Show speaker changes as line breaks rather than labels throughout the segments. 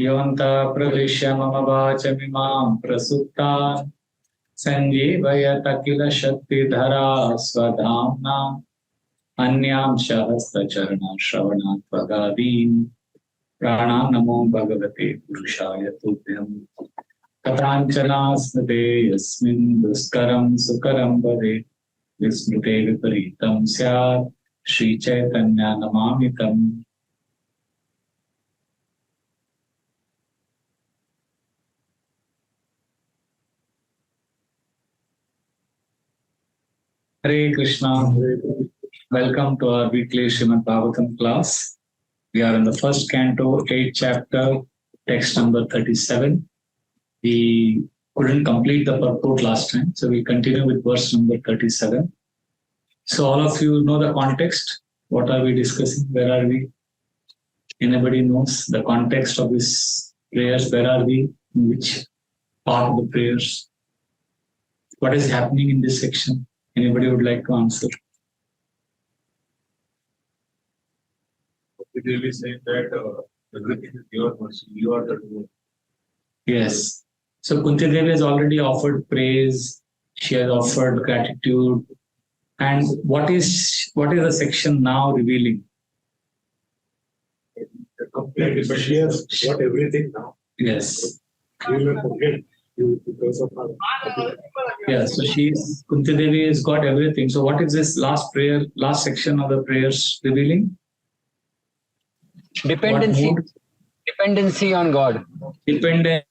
Yonta Pradeshya Mama Vachamimam Prasutta Sanjeevayata Kila Shakti Dhara Swadhamna Anyam Shahasta Charana Shravanat Vagadin Pranam Namo Bhagavate Purushaya Tubhyam Katanchana Smrite Yasmin Duskaram Sukaram Vade Vismrite Viparitam Syat Shri Chaitanya Namamitam. Hare Krishna. Welcome to our weekly Srimad Bhagavatam class. We are in the first canto, 8th chapter, text number 37. We couldn't complete the purport last time, so we continue with verse number 37. So all of you know the context. What are we discussing? Where are we? Anybody knows the context of this prayers? Where are we? In which part of the prayers? What is happening in this section? Anybody would like to answer?
It will be saying that everything is your mercy, you are the doer.
Yes. So Kunti Devi has already offered praise. She has offered gratitude. And what is the section now revealing?
But she has got everything now.
Yes.
You will forget you because of her.
Yeah. So Kunti Devi has got everything. So what is this last prayer, last section of the prayers revealing?
Dependency on God.
Dependency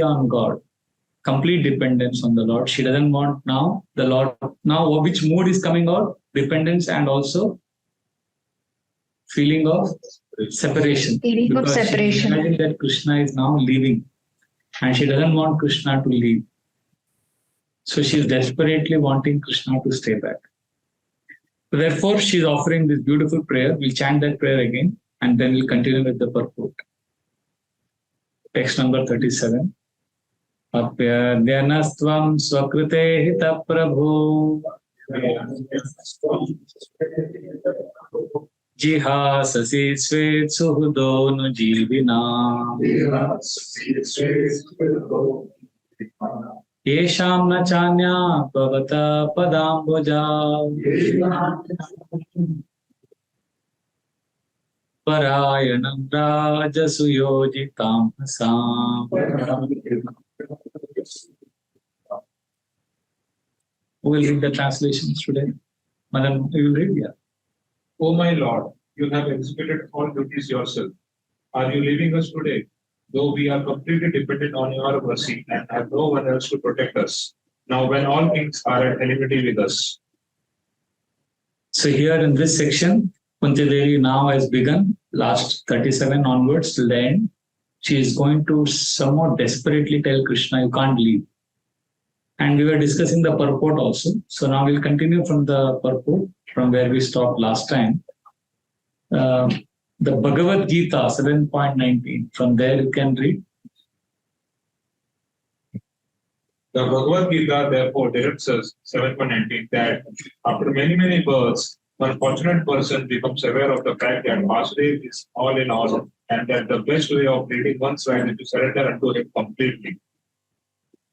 on God. Complete dependence on the Lord. She doesn't want now the Lord. Now which mood is coming out? Dependence and also feeling of separation.
Feeling of separation.
She imagines that Krishna is now leaving and she doesn't want Krishna to leave. So she is desperately wanting Krishna to stay back. Therefore, she is offering this beautiful prayer. We'll chant that prayer again and then we'll continue with the purport. Text number 37. Apyadyanastvam swakrite hita prabhu jihasasi svet suhudo nu jivina yesham na chanya bhavata padambuja parayanam rajasu yojitam hasam. Who will read the translations today? Madam, you will read? Yeah.
O my Lord, you have executed all duties yourself. Are you leaving us today? Though we are completely dependent on your mercy and have no one else to protect us. Now, when all things are at enmity with us.
So here in this section, Kunti Devi now has begun, last 37 onwards till the end. She is going to somewhat desperately tell Krishna, you can't leave. And we were discussing the purport also. So now we'll continue from the purport, from where we stopped last time. The Bhagavad Gita 7.19. From there you can read.
The Bhagavad Gita therefore directs us 7.19 that after many births, one fortunate person becomes aware of the fact that Vasudev is all in all, and that the best way of leading one's life is to surrender unto him completely.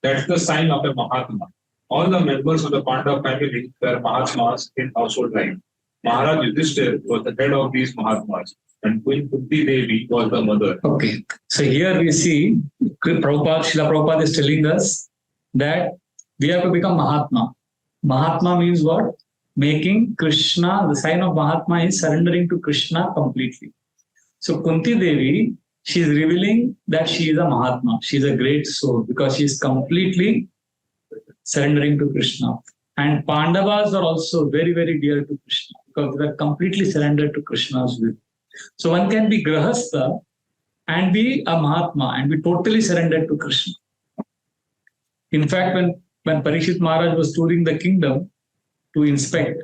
That's the sign of a Mahatma. All the members of the Pandava family were Mahatmas in household life. Maharaj Yudhishthir was the head of these Mahatmas, and Queen Kunti Devi was the mother.
Okay. So here we see Srila Prabhupada is telling us that we have to become Mahatma. Mahatma means what? Making Krishna, the sign of Mahatma is surrendering to Krishna completely. So Kunti Devi, she is revealing that she is a Mahatma. She is a great soul because she is completely surrendering to Krishna. And Pandavas are also very dear to Krishna because they are completely surrendered to Krishna's will. So one can be Grahastha and be a Mahatma and be totally surrendered to Krishna. In fact, when Parikshit Maharaj was touring the kingdom to inspect,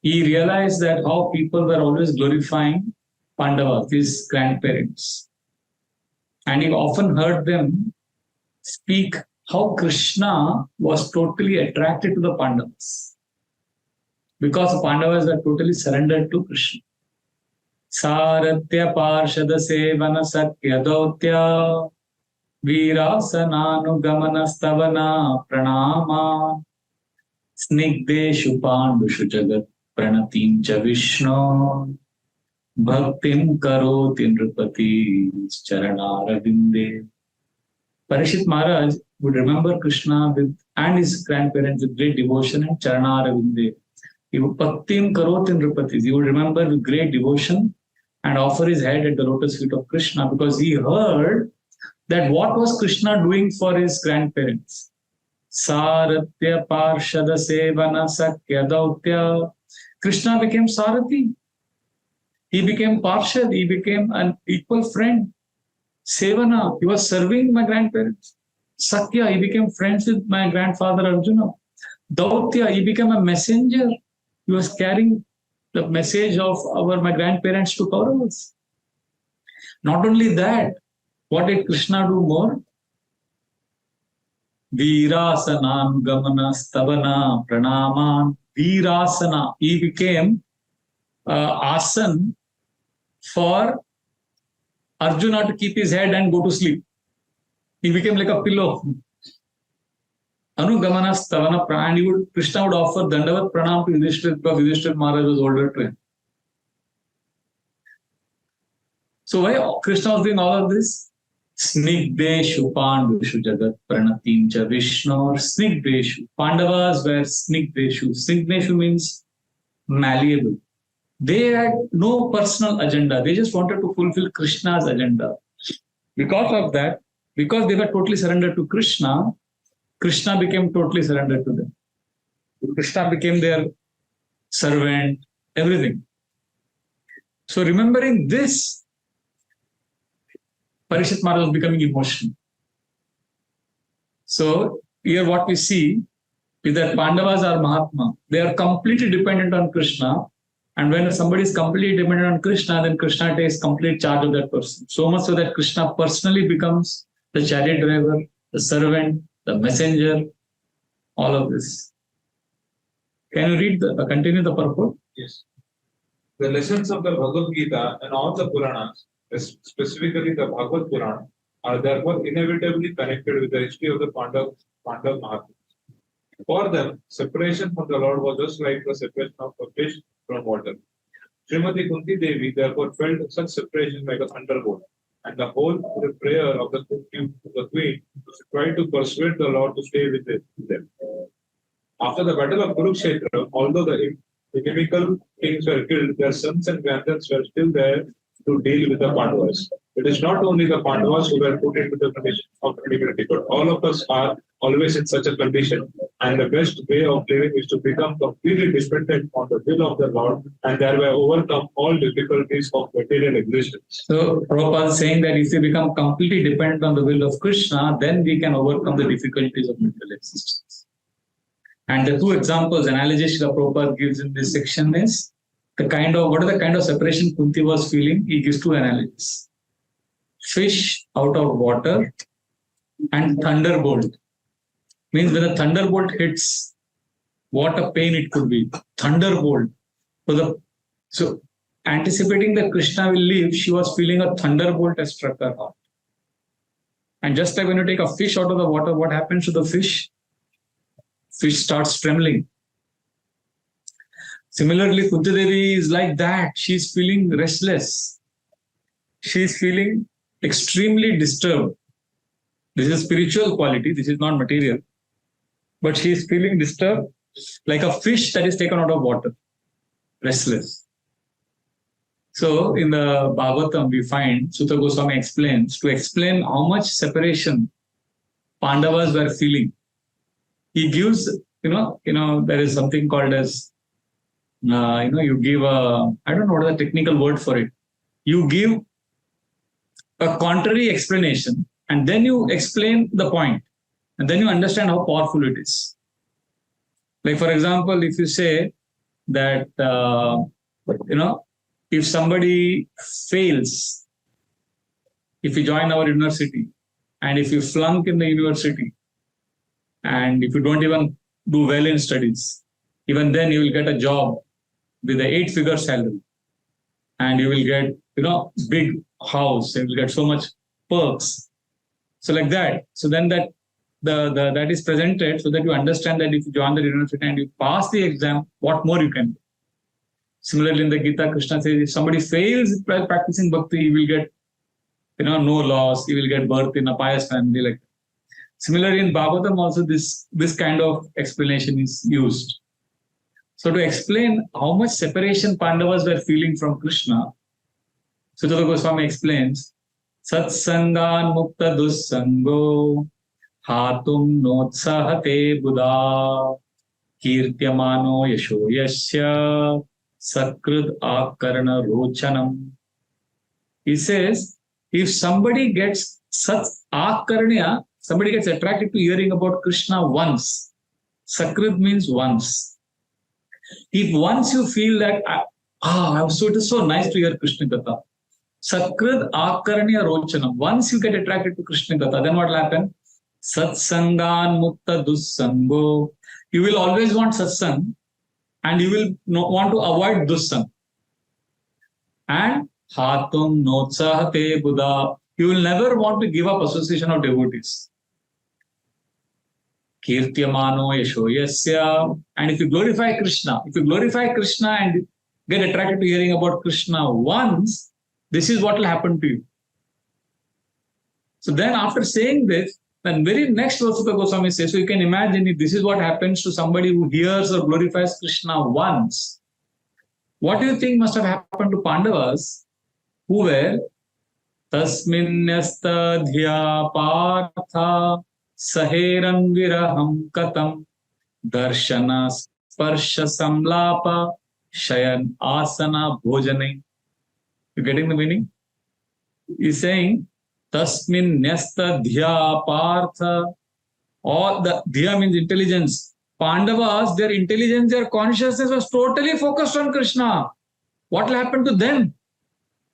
he realized that how people were always glorifying Pandavas, his grandparents. And he often heard them speak how Krishna was totally attracted to the Pandavas. Because the Pandavas were totally surrendered to Krishna. Saratya Parshada Sevana Sakya Dautya Virasananugamana Stavana Pranama Snigdeshu Pandushu Jagat Pranatim Cha Vishnu Bhaktim Karoti Nripati Charanaravinde. Parishit Maharaj would remember Krishna with and his grandparents with great devotion and Charanaravinde. He would Bhaktim Karoti Nripati. He would remember with great devotion and offer his head at the lotus feet of Krishna because he heard that what was Krishna doing for his grandparents. Saratya Parshada Sevana Sakya Dautya. Krishna became Sarathi. He became Parshad. He became an equal friend. Sevana, he was serving my grandparents. Sakya, he became friends with my grandfather Arjuna. Dautya, he became a messenger. He was carrying the message of my grandparents to Kauravas. Not only that, what did Krishna do more? Virasana, Gamana, Stavana, Pranaman, Virasana. He became asan for Arjuna to keep his head and go to sleep. He became like a pillow. Anugamana Stavana Pranam. Krishna would offer Dandavat Pranam to Yudhishthira because Yudhishthira Maharaj was older to him. So why Krishna was doing all of this? Snigdeshu Pandushu Jagat Pranatim Cha Vishnu. Snigdeshu. Pandavas were Snigdeshu. Snigdeshu means malleable. They had no personal agenda. They just wanted to fulfill Krishna's agenda. Because of that, because they were totally surrendered to Krishna, Krishna became totally surrendered to them. Krishna became their servant, everything. So remembering this, Parishit Maharaj was becoming emotional. So here what we see is that Pandavas are Mahatma. They are completely dependent on Krishna. And when somebody is completely dependent on Krishna, then Krishna takes complete charge of that person. So much so that Krishna personally becomes the chariot driver, the servant, the messenger, all of this. Can you read continue the purport?
Yes. The lessons of the Bhagavad Gita and all the Puranas, specifically the Bhagavad Purana, are therefore inevitably connected with the history of the Pandav Mahatma. For them, separation from the Lord was just like the separation of a fish from water. Srimati Kunti Devi therefore felt such separation like a thunderbolt, and the whole prayer of the queen tried to persuade the Lord to stay with them. After the battle of Kurukshetra, although the inimical kings were killed, their sons and grandsons were still there to deal with the Pandavas. It is not only the Pandavas who were put into the condition of credibility, but all of us are always in such a condition. And the best way of living is to become completely dependent on the will of the Lord and thereby overcome all difficulties of material existence.
So Prabhupada is saying that if we become completely dependent on the will of Krishna, then we can overcome the difficulties of material existence. And the two examples, analogies that Prabhupada gives in this section is what is the kind of separation Kunti was feeling? He gives two analogies. Fish out of water and thunderbolt. Means when the thunderbolt hits, what a pain it could be. Thunderbolt. So anticipating that Krishna will leave, she was feeling a thunderbolt has struck her heart. And just like when you take a fish out of the water, what happens to the fish? Fish starts trembling. Similarly, Kunti Devi is like that. She's feeling restless. She's feeling extremely disturbed. This is spiritual quality. This is not material. But she is feeling disturbed like a fish that is taken out of water. Restless. So in the Bhagavatam, we find Sutta Goswami explains to explain how much separation Pandavas were feeling. He gives, there is something called as, you give I don't know what is the technical word for it. You give a contrary explanation and then you explain the point and then you understand how powerful it is. Like, for example, if you say that, if somebody fails, if you join our university and if you flunk in the university and if you don't even do well in studies, even then you will get a job with an 8-figure salary. and you will get, big house, and you will get so much perks. So like that. So then that that is presented so that you understand that if you join the university and you pass the exam, what more you can do. Similarly, in the Gita, Krishna says if somebody fails practicing bhakti, he will get, no loss, he will get birth in a pious family. Like similarly, in Bhagavatam also this kind of explanation is used. So to explain how much separation Pandavas were feeling from Krishna, Sutata Goswami explains, Satsangan mukta dussango hatum notsahate buddha kirtyamano yasho yasya sakrud akarna rochanam. He says, if somebody gets such akarnya, somebody gets attracted to hearing about Krishna once. Sakrud means once. If once you feel that, it is so nice to hear Krishna Katha. Sakrud akarnya rochanam. Once you get attracted to Krishna Katha, then what will happen? Satsangan mukta dussango. You will always want satsang and you will want to avoid dussang. And hatum notsahate buddha. You will never want to give up association of devotees. Kirtyamano yasho yasya. And if you glorify Krishna and get attracted to hearing about Krishna once, this is what will happen to you. So then after saying this, then very next verse of the Goswami says, so you can imagine if this is what happens to somebody who hears or glorifies Krishna once, what do you think must have happened to Pandavas who were tasminyasta dhya partha saheran viraham katam darshana sparsha samlapa shayan asana bhojane. You getting the meaning? He's saying tasmin nyasta dhya partha, or the dhya means intelligence. Pandavas, their intelligence, their consciousness was totally focused on Krishna. What will happen to them?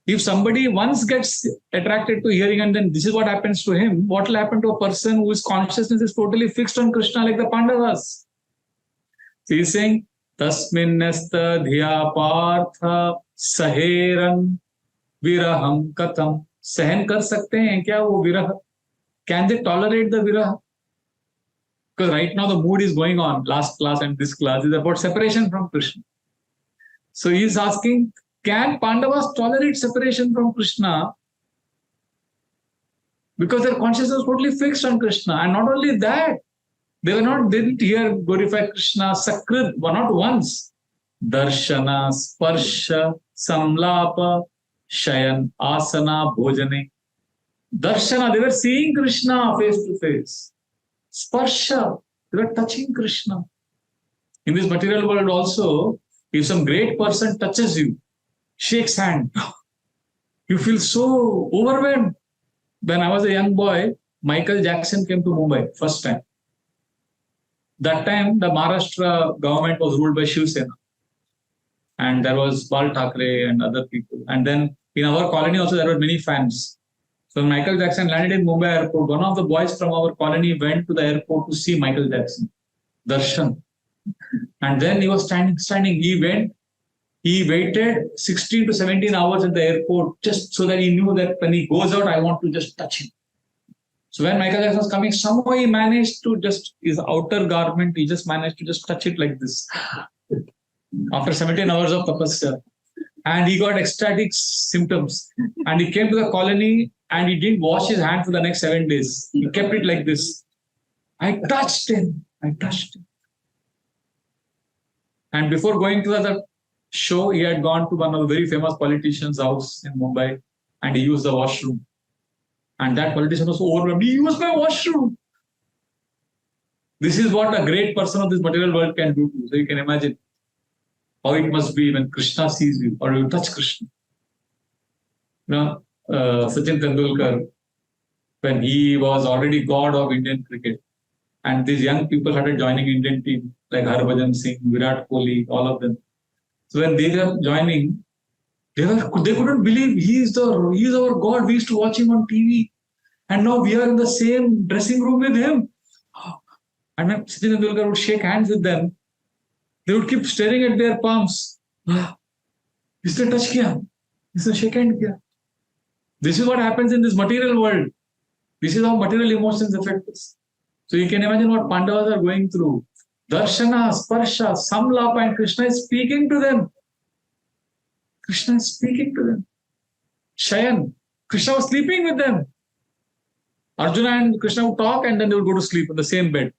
If somebody once gets attracted to hearing and then this is what happens to him, what will happen to a person whose consciousness is totally fixed on Krishna like the Pandavas? So he's saying, tasmin nyasta dhya partha saheran viraham katam. सहन कर सकते हैं क्या वो विरह? Can they tolerate the virah? Because right now the mood is going on. Last class and this class is about separation from Krishna. So he is asking, can Pandavas tolerate separation from Krishna? Because their consciousness was totally fixed on Krishna. And not only that, they didn't hear glorify Krishna sakrit, not once. Darshana, sparsha, samlapa, shayan, asana, bhojane. Darshana, they were seeing Krishna face to face. Sparsha, they were touching Krishna. In this material world also, if some great person touches you, shakes hand, you feel so overwhelmed. When I was a young boy, Michael Jackson came to Mumbai first time. That time, the Maharashtra government was ruled by Shiv Sena. And there was Bal Thackeray and other people. And then in our colony also, there were many fans. So when Michael Jackson landed in Mumbai airport, one of the boys from our colony went to the airport to see Michael Jackson. Darshan. And then he was standing. He waited 16 to 17 hours at the airport just so that he knew that when he goes out, I want to just touch him. So when Michael Jackson was coming, somehow he managed to his outer garment, he just managed to just touch it like this. After 17 hours of tapasya. And he got ecstatic symptoms. And he came to the colony and he didn't wash his hand for the next 7 days. He kept it like this. I touched him. And before going to the show, he had gone to one of the very famous politician's house in Mumbai and he used the washroom. And that politician was so overwhelmed. He used my washroom. This is what a great person of this material world can do. So you can imagine how it must be when Krishna sees you or you touch Krishna. Sachin Tendulkar, when he was already god of Indian cricket, and these young people started joining Indian team like Harbhajan Singh, Virat Kohli, all of them. So when they were joining, they couldn't believe he is our god. We used to watch him on TV, and now we are in the same dressing room with him. And when Sachin Tendulkar would shake hands with them, they would keep staring at their palms. Isne touch kiya? It's a shake hand kiya. This is what happens in this material world. This is how material emotions affect us. So you can imagine what Pandavas are going through. Darshana, Sparsha, Samlapa, and Krishna is speaking to them. Krishna is speaking to them. Shayan, Krishna was sleeping with them. Arjuna and Krishna would talk and then they would go to sleep in the same bed.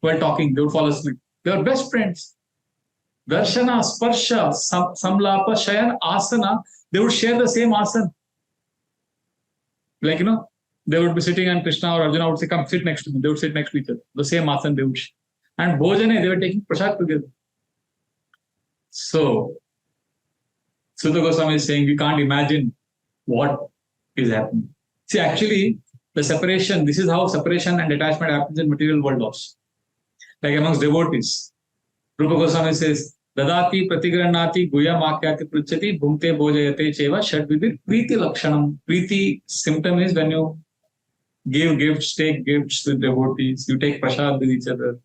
While talking, they would fall asleep. They were best friends. Darshana, Sparsha, Samlapa, Shayan, Asana, they would share the same asana. Like, they would be sitting and Krishna or Arjuna would say, come sit next to me. They would sit next to each other. The same asana they would share. And Bhojane, they were taking prasad together. So, Sutta Goswami is saying we can't imagine what is happening. See, actually, the separation, this is how separation and attachment happens in material world also. Like amongst devotees. Rupa Goswami says, Dadati pratigranati guyam akyati pruchati bhumte bhojayate cheva shadvidit priti lakshanam. Priti symptom is when you give gifts, take gifts with devotees, you take prasad with each other,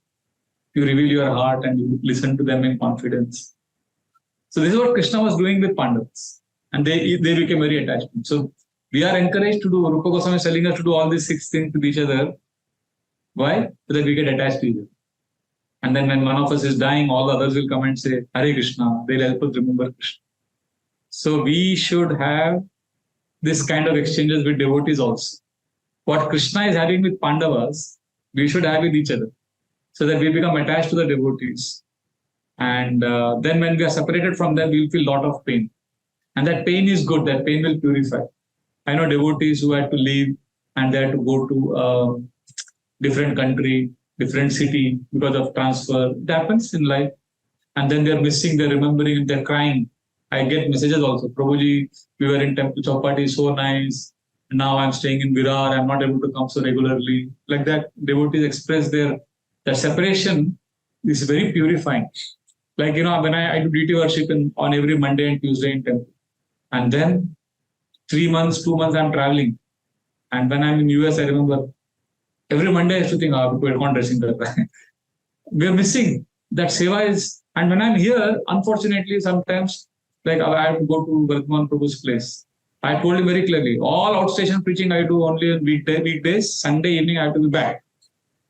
you reveal your heart and you listen to them in confidence. So this is what Krishna was doing with Pandavas. And they became very attached. So we are encouraged to do, Rupa Goswami is telling us to do all these 6 things with each other. Why? So that we get attached to each other. And then when one of us is dying, all the others will come and say, Hare Krishna, they'll help us remember Krishna. So we should have this kind of exchanges with devotees also. What Krishna is having with Pandavas, we should have with each other. So that we become attached to the devotees. And then when we are separated from them, we will feel a lot of pain. And that pain is good, that pain will purify. I know devotees who had to leave and they had to go to a different country, different city because of transfer. It happens in life. And then they're missing, they're remembering, they're crying. I get messages also. Prabhuji, we were in Temple Chowpatty, so nice. Now I'm staying in Virar, I'm not able to come so regularly. Like that, devotees express their separation is very purifying. Like, when I do DT worship on every Monday and Tuesday in temple. And then 3 months, 2 months, I'm traveling. And when I'm in US, I remember every Monday I used to think, we're dressing that. We're missing that seva is. And when I'm here, unfortunately, sometimes, like I have to go to Vardhaman Prabhu's place. I told him very clearly, all outstation preaching I do only on weekdays. Sunday evening I have to be back.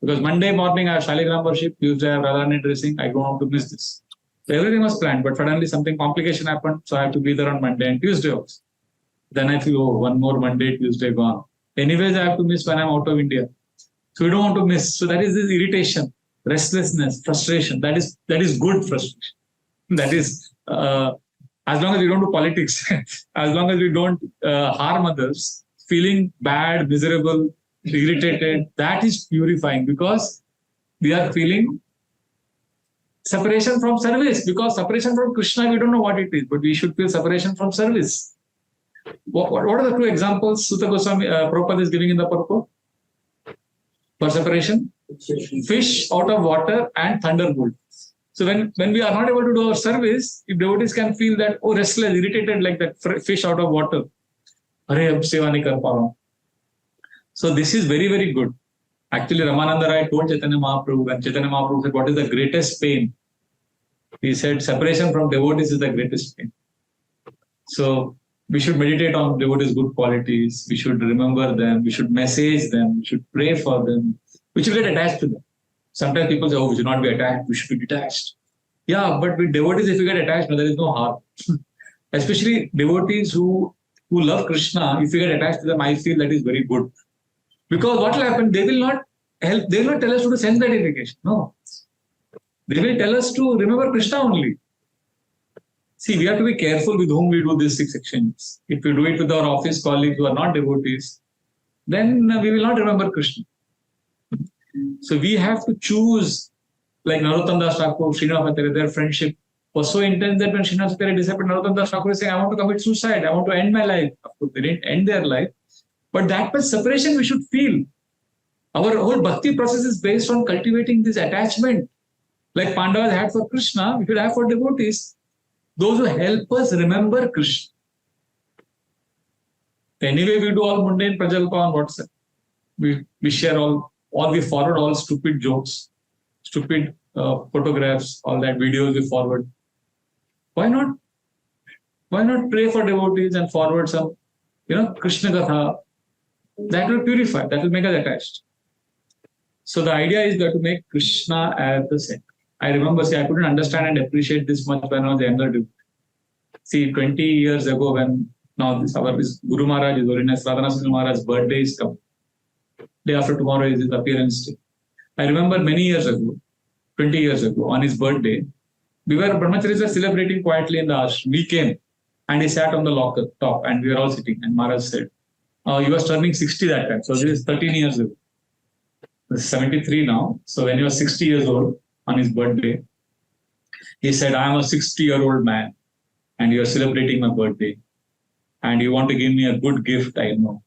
Because Monday morning I have Shaligram worship, Tuesday I have Radharani dressing. I don't want to miss this. So everything was planned, but suddenly something complication happened. So I have to be there on Monday and Tuesday also. Then I feel, one more Monday, Tuesday gone. Anyways, I have to miss when I'm out of India. So we don't want to miss. So that is this irritation, restlessness, frustration. That is good frustration. That is, as long as we don't do politics, as long as we don't harm others, feeling bad, miserable, irritated, that is purifying because we are feeling separation from service. Because separation from Krishna, we don't know what it is, but we should feel separation from service. What are the 2 examples Sutta Goswami, Prabhupada is giving in the purport for separation? Fish out of water and thunderbolt. So when we are not able to do our service, if devotees can feel that, restless, irritated like that fish out of water. So this is very, very good. Actually, Ramananda Rai told Chaitanya Mahaprabhu, and Chaitanya Mahaprabhu said, what is the greatest pain? He said, separation from devotees is the greatest pain. So we should meditate on devotees' good qualities. We should remember them. We should message them. We should pray for them. We should get attached to them. Sometimes people say, we should not be attached. We should be detached. Yeah, but with devotees, if you get attached, there is no harm. Especially devotees who love Krishna, if you get attached to them, I feel that is very good. Because what will happen, they will not help, they will not tell us to do sense gratification. No. They will tell us to remember Krishna only. See, we have to be careful with whom we do these 6 exchanges. If we do it with our office colleagues who are not devotees, then we will not remember Krishna. So we have to choose, like Narottam Das Thakur, Srinath Acharya, their friendship was so intense that when Srinath Acharya disappeared, Narottam Das Thakur is saying, I want to commit suicide, I want to end my life. Of course, they didn't end their life. But that much separation we should feel. Our whole bhakti process is based on cultivating this attachment. Like Pandavas had for Krishna, we should have for devotees. Those who help us remember Krishna. Anyway, we do all mundane prajalpa on WhatsApp. We share we forward all stupid jokes, stupid photographs, all that videos we forward. Why not? Why not pray for devotees and forward some, Krishna Gatha? That will purify, that will make us attached. So the idea is that to make Krishna as the center. I remember, I couldn't understand and appreciate this much when I was younger. See, 20 years ago, when now this Guru Maharaj, His Holiness Radhana Swami Maharaj's birthday is come. Day after tomorrow is his appearance day. I remember many years ago, 20 years ago, on his birthday, Brahmacharis were celebrating quietly in the ashram. We came and he sat on the locker top and we were all sitting. And Maharaj said, he was turning 60 that time. So this is 13 years ago. He's 73 now. So when he was 60 years old on his birthday, he said, I am a 60-year-old man and you are celebrating my birthday. And you want to give me a good gift, I know.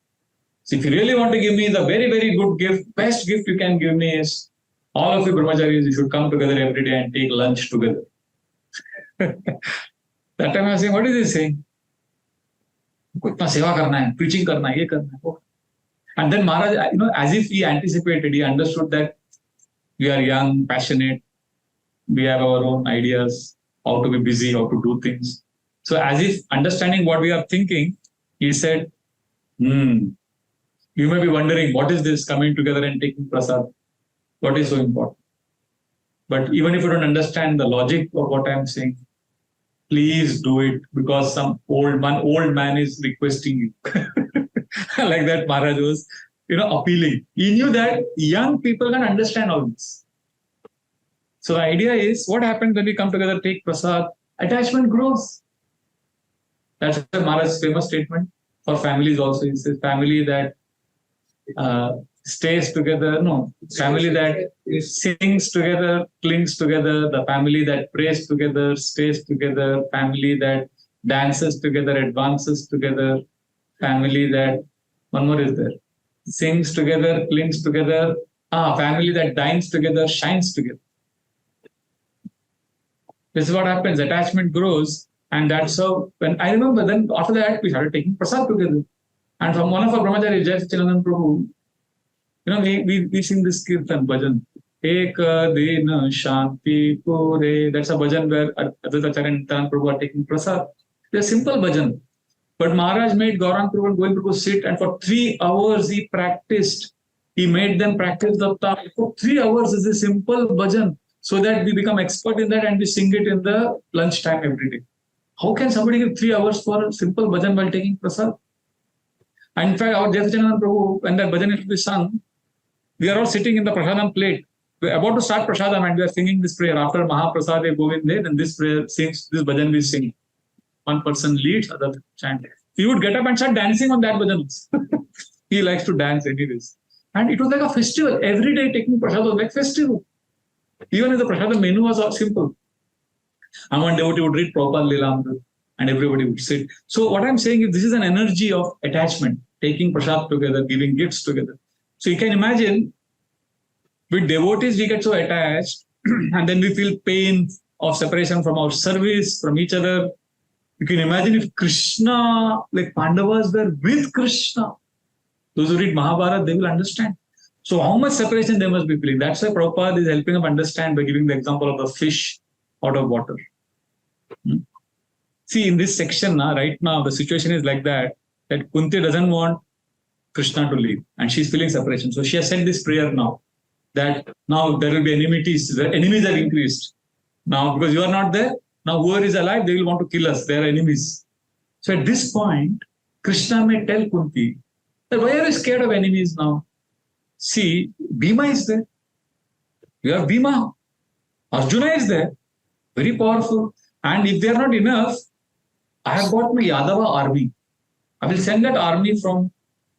So if you really want to give me the very, very good gift, best gift you can give me is all of you brahmacharis, you should come together every day and take lunch together. That time I was saying, what is he saying? Seva karna hai, preaching karna hai, ye karna hai. And then Maharaj, as if he anticipated, he understood that we are young, passionate, we have our own ideas, how to be busy, how to do things. So as if understanding what we are thinking, he said, you may be wondering, what is this coming together and taking prasad? What is so important? But even if you don't understand the logic of what I'm saying, please do it because some old man is requesting you. Like that Maharaj was, appealing. He knew that young people can understand all this. So the idea is, what happens when we come together, take prasad? Attachment grows. That's Maharaj's famous statement for families also. He says, family that stays together, family that sings together, clings together, the family that prays together, stays together, family that dances together, advances together, family that, one more is there, sings together, clings together, family that dines together, shines together. This is what happens, attachment grows, and that's how, when I remember then after that, we started taking prasad together. And from one of our brahmacharis, Jai Satchidanand Prabhu, we sing this kirtan bhajan. Eka dina shanti pure. That's a bhajan where Advaita Acharya and Nityananda Prabhu are taking prasad. They're simple bhajan. But Maharaj made Gaurang Prabhu and Govind Prabhu sit, and for 3 hours he practiced. He made them practice the tap. For 3 hours is a simple bhajan, so that we become expert in that and we sing it in the lunchtime every day. How can somebody give 3 hours for a simple bhajan while taking prasad? And in fact, our Jai Satchidanand Prabhu, when that bhajan is to be sung, we are all sitting in the prasadam plate. We are about to start prasadam and we are singing this prayer. After Mahaprasade Govinde, then this prayer sings, this bhajan we sing. One person leads, other chant. He would get up and start dancing on that bhajan. He likes to dance anyways. And it was like a festival. Every day taking prasad was like festival. Even if the prasadam menu was all simple. And one devotee would read Prabhupada Leelamrita and everybody would sit. So what I'm saying is this is an energy of attachment, taking prasad together, giving gifts together. So you can imagine, with devotees we get so attached and then we feel pain of separation from our service, from each other. You can imagine if Krishna, like Pandavas were with Krishna. Those who read Mahabharata, they will understand. So how much separation they must be feeling. That's why Prabhupada is helping them understand by giving the example of the fish out of water. See, in this section right now, the situation is like that Kunti doesn't want Krishna to leave and she's feeling separation. So she has said this prayer now, that now there will be enmities, the enemies have increased. Now, because you are not there, now whoever is alive, they will want to kill us, they are enemies. So at this point, Krishna may tell Kunti that why are you scared of enemies now? See, Bhima is there. You have Bhima. Arjuna is there. Very powerful. And if they are not enough, I have got my Yadava army. I will send that army from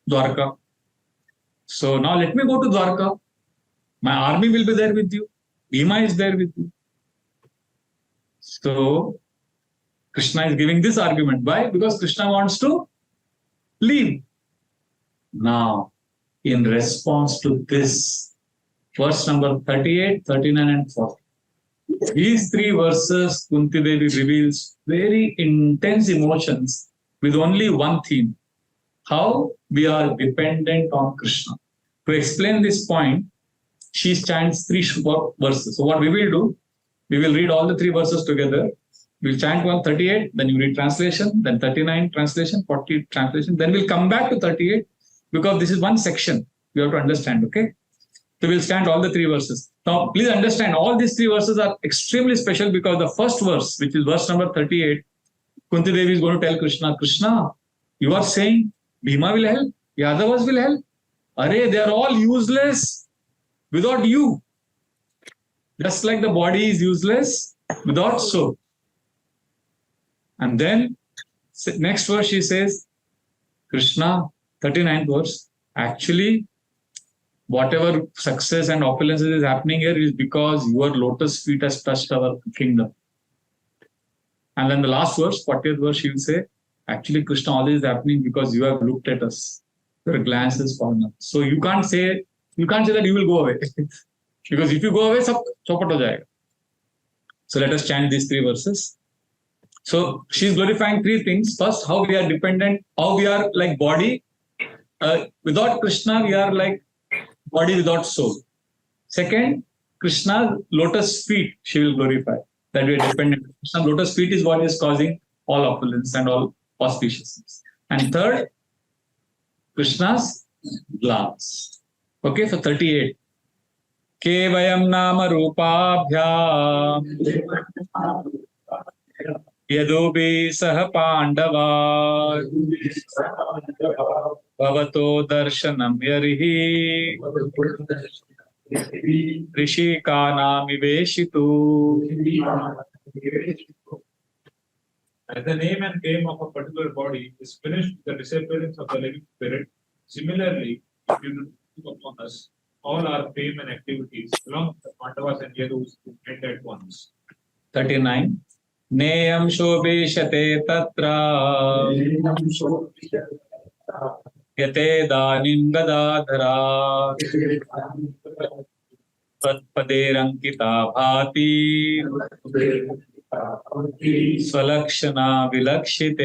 Dwarka. So now let me go to Dwarka. My army will be there with you. Bhima is there with you. So Krishna is giving this argument. Why? Because Krishna wants to leave. Now, in response to this, verse number 38, 39 and 40. These 3 verses, Kunti Devi reveals very intense emotions with only one theme. How we are dependent on Krishna. To explain this point, she chants 3 verses. So what we will do, we will read all the 3 verses together. We'll chant 138, then you read translation, then 39 translation, 40 translation. Then we'll come back to 38 because this is one section. You have to understand, okay? So we'll chant all the 3 verses. Now, please understand, all these 3 verses are extremely special because the first verse, which is verse number 38, Kunti Devi is going to tell Krishna, Krishna, you are saying Bhima will help, Yadavas will help. Arey, they are all useless without you. Just like the body is useless without soul. And then, next verse she says, Krishna, 39th verse, actually, whatever success and opulence is happening here is because your lotus feet has touched our kingdom. And then the last verse, 40th verse, she will say, actually, Krishna, all this is happening because you have looked at us. Your glance has fallen up. So you can't say that you will go away. Because if you go away, sab chopat ho jayega. So let us chant these 3 verses. So she's glorifying 3 things. First, how we are dependent, how we are like body. Without Krishna, we are like body without soul. Second, Krishna's lotus feet, she will glorify. That we are dependent. Krishna's lotus feet is what is causing all opulence and all auspiciousness. And third, Krishna's glance. Okay, so 38. Kevayam nama rupabhyam yadobe saha pandava bhavato darshanam yarihi rishika namiveshitu.
As the name and fame of a particular body is finished with the disappearance of the living spirit, similarly, if you look upon us, all our fame and activities along with the Pandavas and Yadus will end at once.
39. Neyam shobeshate tatra yate danim gadadhara patpaderankita bhati swalakshana vilakshite.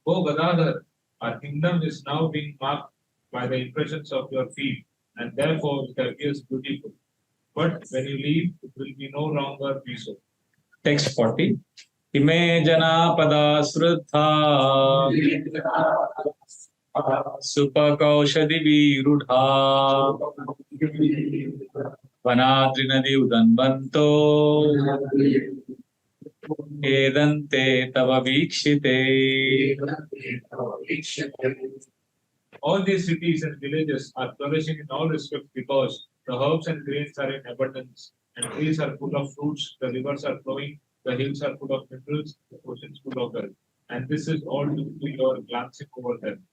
O Gadadhar, our kingdom is now being marked by the impressions of your feet, and therefore it appears beautiful. But when you leave, it will be no longer be so.
Text 40. Ime jana pada sruddha supakaushadi virudha vanadrinadi udanbanto edante tava vikshite.
All these cities and villages are flourishing in all respects because the herbs and grains are in abundance, and trees are full of fruits, the rivers are flowing, the hills are full of minerals, the oceans full of wealth. And this is all due to your glancing over them.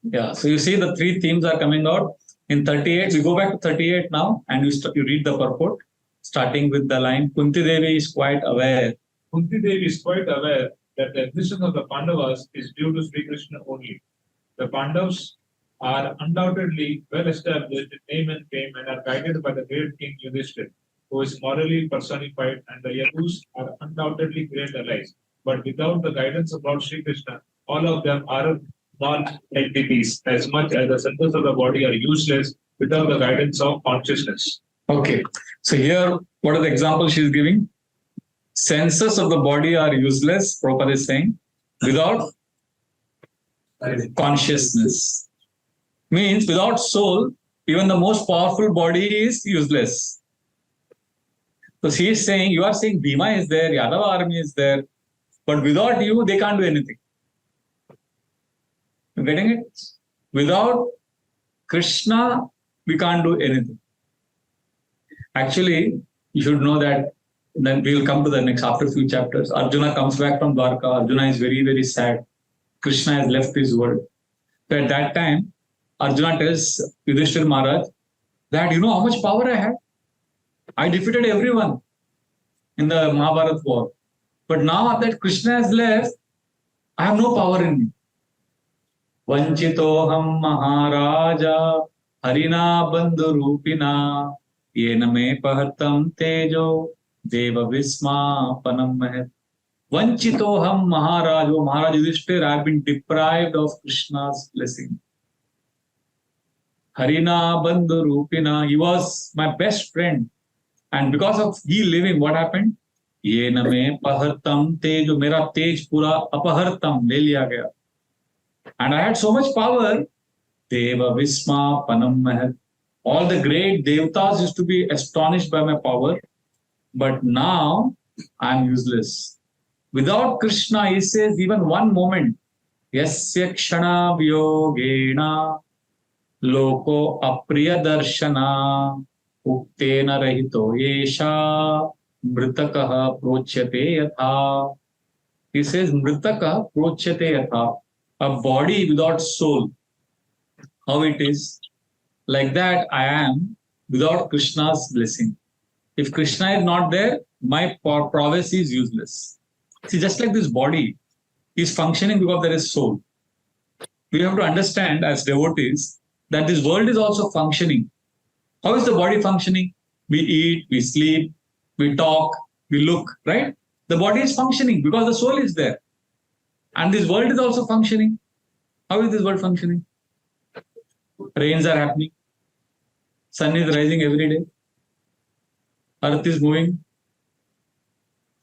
Yeah, so you see the 3 themes are coming out. In 38, we go back to 38 now, and you read the purport, starting with the line, Kunti Devi is quite aware.
Kunti Devi is quite aware that the existence of the Pandavas is due to Sri Krishna only. The Pandavas are undoubtedly well established in name and fame and are guided by the great king Yudhishthira, who is morally personified, and the Yadus are undoubtedly great allies. But without the guidance of Lord Sri Krishna, all of them are non-entities, as much as the centers of the body are useless without the guidance of consciousness.
Okay, so here, what are the examples she is giving? Senses of the body are useless, Prabhupada is saying, without consciousness. Means without soul, even the most powerful body is useless. So she is saying, you are saying Bhima is there, Yadava army is there, but without you, they can't do anything. You getting it? Without Krishna, we can't do anything. Actually, you should know that, then we will come to the next, after a few chapters. Arjuna comes back from Dwarka. Arjuna is very, very sad. Krishna has left his world. So at that time, Arjuna tells Yudhishthira Maharaj that, you know how much power I had? I defeated everyone in the Mahabharata war. But now that Krishna has left, I have no power in me. Vanchitoham Maharaja Harina Bandhurupina Yena me pahartam tejo Deva Visma Panam Mahet. Vanchitoham Maharaj, O Maharaj Yudhishthira, I have been deprived of Krishna's blessing. Harina Bandhurupina, he was my best friend. And because of he living, what happened? ये न में पहरतम तेज, मेरा तेज पूरा अपहरतम ले लिया गया. And I had so much power. Deva Visma Panam Mahat. All the great devatas used to be astonished by my power. But now I'm useless. Without Krishna, he says, even one moment, Yasya Kshana Vyogena Loko Apriya Darshana Uktena Rahito Yesha Mritakaha Prochyate Yatha. He says, Mritaka Prochyate Yatha. A body without soul. How it is? Like that I am without Krishna's blessing. If Krishna is not there, my prowess is useless. See, just like this body is functioning because there is soul. We have to understand as devotees that this world is also functioning. How is the body functioning? We eat, we sleep, we talk, we look, right? The body is functioning because the soul is there. And this world is also functioning. How is this world functioning? Rains are happening. Sun is rising every day. Earth is moving.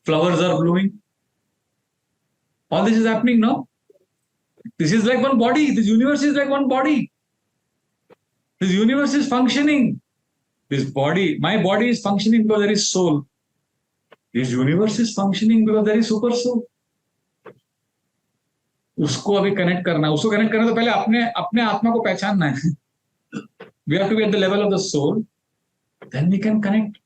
Flowers are blooming. All this is happening now. This is like one body. This universe is like one body. This universe is functioning. This body, my body is functioning because there is soul. This universe is functioning because there is super soul. उसको अभी connect करना है. उसको connect करना तो पहले अपने आत्मा को पहचानना है. We have to be at the level of the soul. Then we can connect.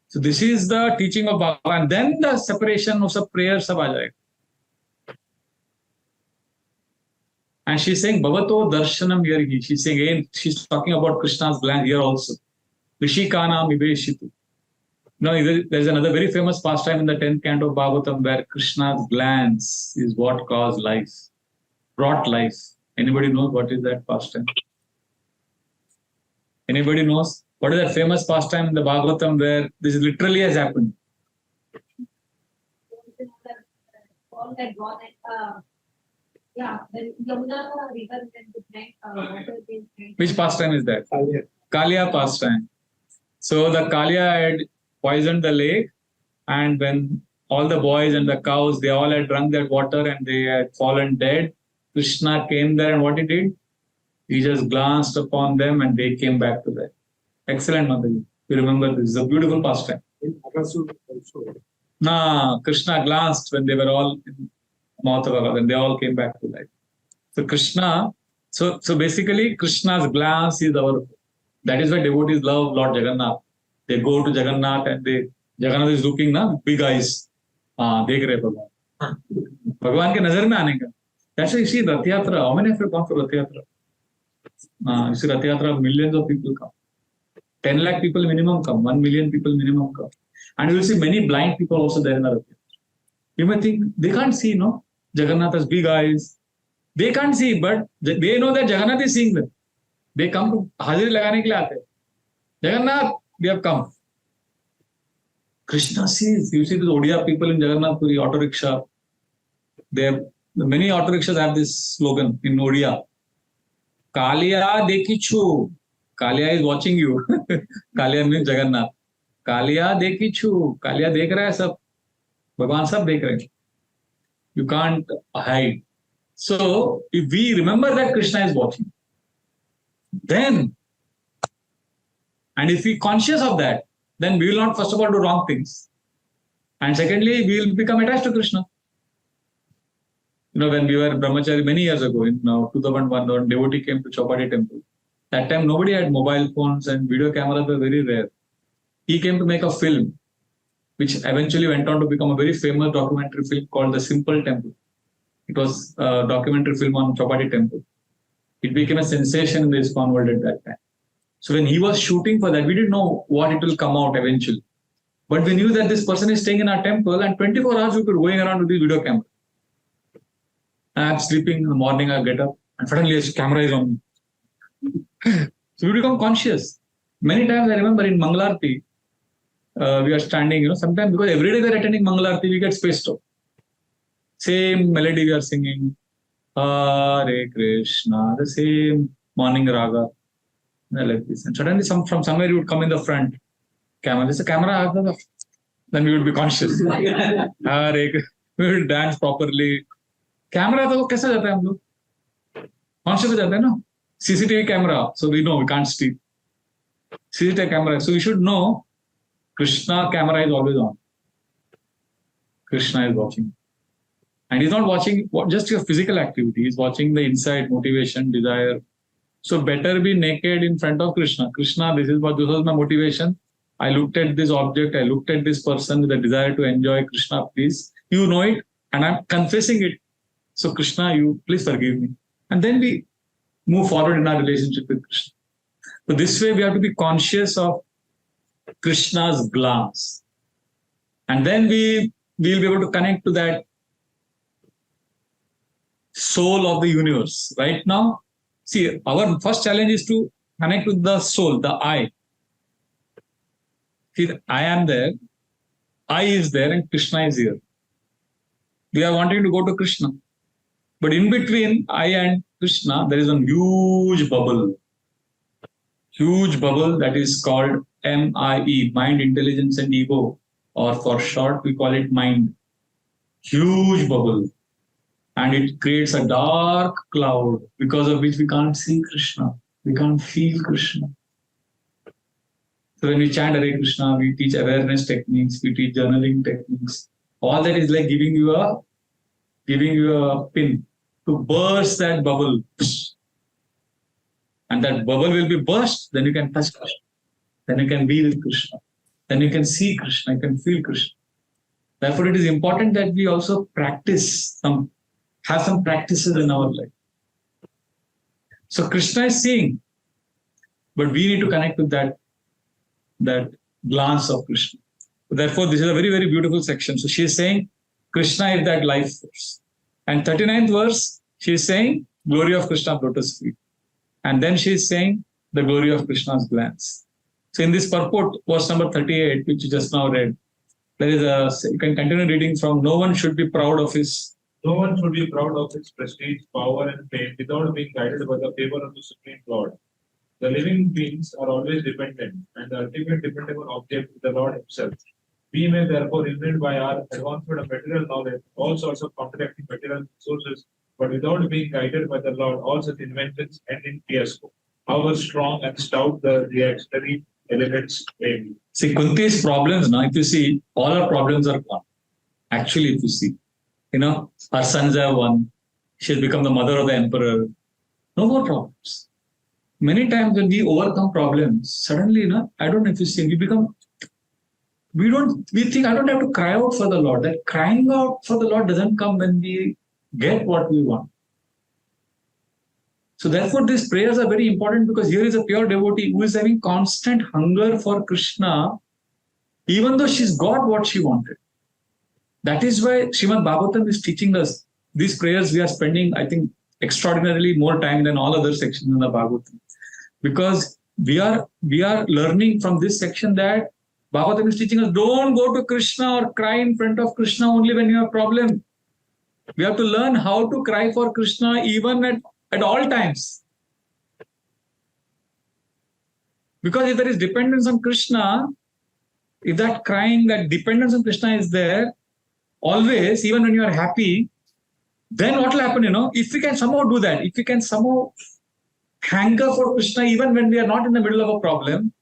So this is the teaching of Baba, and then the separation of सब prayer सब आ जाएगा. And she's saying Bhavato Darshanam Yargi. She's saying again, she's talking about Krishna's glance here also. Rishikana Mibeshitu. No, there's another very famous pastime in the 10th canto of Bhagavatam where Krishna's glance is what caused life, brought life. Anybody knows what is that pastime? Anybody knows? What is that famous pastime in the Bhagavatam where this literally has happened?
All that gone the Yamuna river drank water.
Which pastime is that? Kalia pastime. So the Kalia had poisoned the lake, and when all the boys and the cows, they all had drunk that water and they had fallen dead, Krishna came there, and what he did? He just glanced upon them and they came back to life. Excellent, Mataji. You remember this is a beautiful pastime. Krishna glanced when they were all in mouth of Agada, and they all came back to life. So Krishna, so basically Krishna's glance is our, that is why devotees love Lord Jagannath. They go to Jagannath and Jagannath is looking big eyes. देख रहे भगवान. भगवान के नजर में आने का. That's why you see Rath Yatra. How many of you come for Rath Yatra? You see Rath Yatra, millions of people come. 10 lakh people minimum come. 1 million people minimum come. And you will see many blind people also there in the Rath Yatra. You may think they can't see, no? Jagannath has big eyes. They can't see, but they know that Jagannath is seeing them. They come to Haziri lagane ke liye aate. Jagannath, we have come. Krishna sees. You see these Odia people in Jagannath Puri, auto rickshaw. Many auto rickshaws have this slogan in Odia. Kalia dekhichu. Kalia is watching you. Kalia means Jagannath. Kalia dekhichu. Kalia dekh raha hai sab. Bhagwan sab dekh rahe. You can't hide. So, if we remember that Krishna is watching, then, and if we conscious of that, then we will not first of all do wrong things. And secondly, we will become attached to Krishna. You know, when we were brahmachari many years ago, in 2001, when devotee came to Chowpatty temple, that time nobody had mobile phones and video cameras were very rare. He came to make a film, which eventually went on to become a very famous documentary film called The Simple Temple. It was a documentary film on Chowpatty temple. It became a sensation in the ISKCON world at that time. So when he was shooting for that, we didn't know what it will come out eventually. But we knew that this person is staying in our temple and 24 hours we could going around with the video camera. I'm sleeping in the morning, I get up and suddenly his camera is on me. So we become conscious. Many times I remember in Mangalarti, we are standing, sometimes because every day we are attending Mangalarti, we get spaced out. Same melody we are singing, Hare Krishna, the same morning raga. like this. And suddenly from somewhere you would come in the front. Camera. There's a camera. Then we would be conscious. We will dance properly. Camera तो कैसा जाता है हम लोग? Conscious जाता है ना? CCTV camera. So we know we can't sleep. CCTV camera. So we should know Krishna camera is always on. Krishna is watching. And he's not watching just your physical activity. He's watching the inside, motivation, desire. So better be naked in front of Krishna. Krishna, this was my motivation. I looked at this object. I looked at this person with a desire to enjoy. Krishna, please. You know it. And I'm confessing it. So Krishna, you please forgive me. And then we move forward in our relationship with Krishna. So this way we have to be conscious of Krishna's glance. And then we'll be able to connect to that soul of the universe. Right now, see, our first challenge is to connect with the soul, the I. See, I am there, I is there, and Krishna is here. We are wanting to go to Krishna. But in between I and Krishna, there is a huge bubble. Huge bubble that is called MIE, Mind, Intelligence, and Ego. Or for short, we call it mind. Huge bubble. And it creates a dark cloud because of which we can't see Krishna. We can't feel Krishna. So when we chant Hare Krishna, we teach awareness techniques, we teach journaling techniques. All that is like giving you a pin to burst that bubble. And that bubble will be burst, then you can touch Krishna. Then you can be with Krishna. Then you can see Krishna, you can feel Krishna. Therefore, it is important that we also have some practices in our life. So Krishna is seeing, but we need to connect with that glance of Krishna. Therefore, this is a very, very beautiful section. So she is saying, Krishna is that life force. And 39th verse, she is saying, glory of Krishna's lotus feet. And then she is saying, the glory of Krishna's glance. So in this purport, verse number 38, which you just now read, you can continue reading from, no one should be proud of his
prestige, power, and fame without being guided by the favor of the Supreme Lord. The living beings are always dependent, and the ultimate dependable object is the Lord Himself. We may therefore invade by our advancement of material knowledge all sorts of contradicting material sources, but without being guided by the Lord, all such inventions end in fiasco. However strong and stout the reactionary elements may be.
See, Kunti's problems now, if you see, all our problems are gone. Actually, if you see, her sons have won. She has become the mother of the emperor. No more problems. Many times when we overcome problems, suddenly, I don't know if you see, we think I don't have to cry out for the Lord. That crying out for the Lord doesn't come when we get what we want. So therefore, these prayers are very important because here is a pure devotee who is having constant hunger for Krishna, even though she's got what she wanted. That is why Srimad Bhagavatam is teaching us these prayers. We are spending, I think, extraordinarily more time than all other sections in the Bhagavatam. Because we are learning from this section that Bhagavatam is teaching us, don't go to Krishna or cry in front of Krishna only when you have a problem. We have to learn how to cry for Krishna even at all times. Because if there is dependence on Krishna, if that crying, that dependence on Krishna is there, always, even when you are happy, then what will happen, if we can somehow do that, if we can somehow hanker for Krishna even when we are not in the middle of a problem,